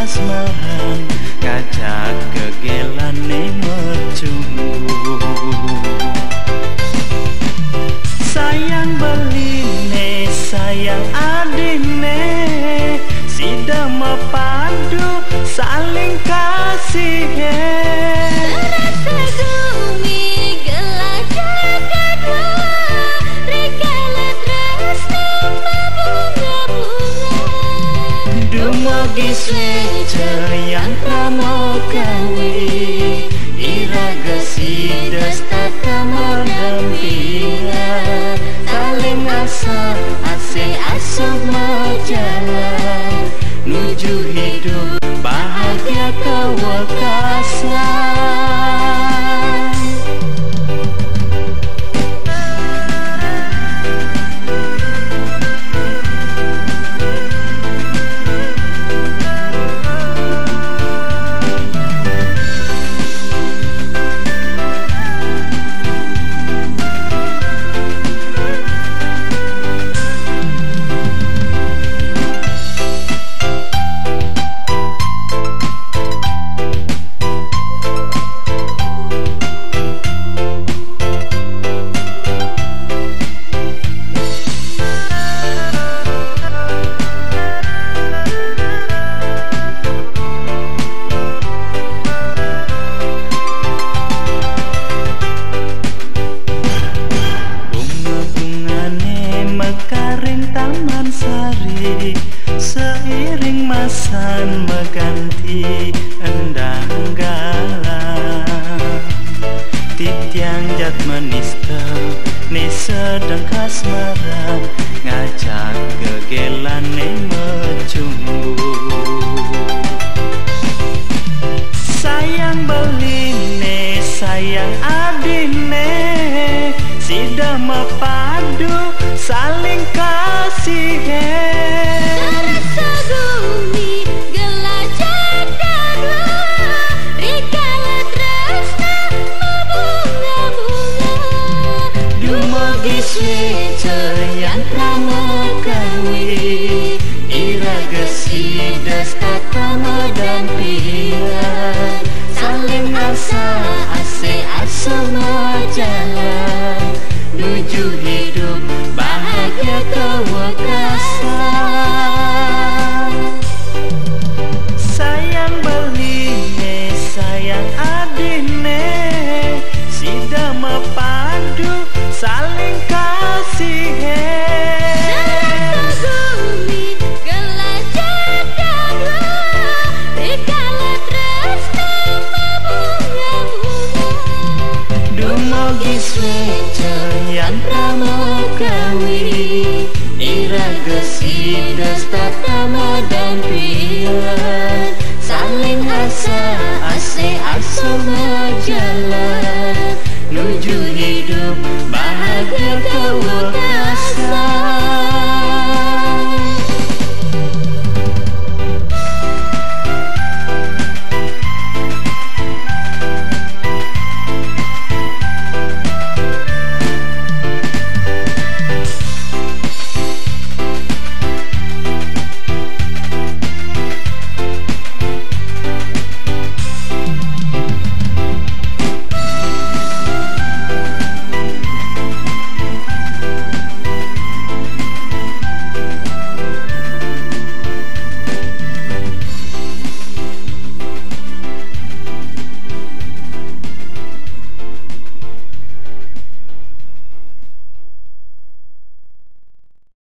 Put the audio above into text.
kasmaran ngajak kegelane mercumbu. Sayang beline, sayang adine, sida mepadu saling kasih. Dumugi yang pramogawi, iraga sidas tata mendampingan, saling asa asih asuh majalan, nuju hidup bahagia kewekasan. Seiring masan mengganti endang galang, titiang jat menista ne sedang kasmaran ngajak kegelane mercumbu. Sayang beline, sayang adine, sida mepadu saling kasih. Yang pramogawi, iraga sidas tata mendampingan, saling asa asih asuh majalan, nuju hidup bahagia kewekasan.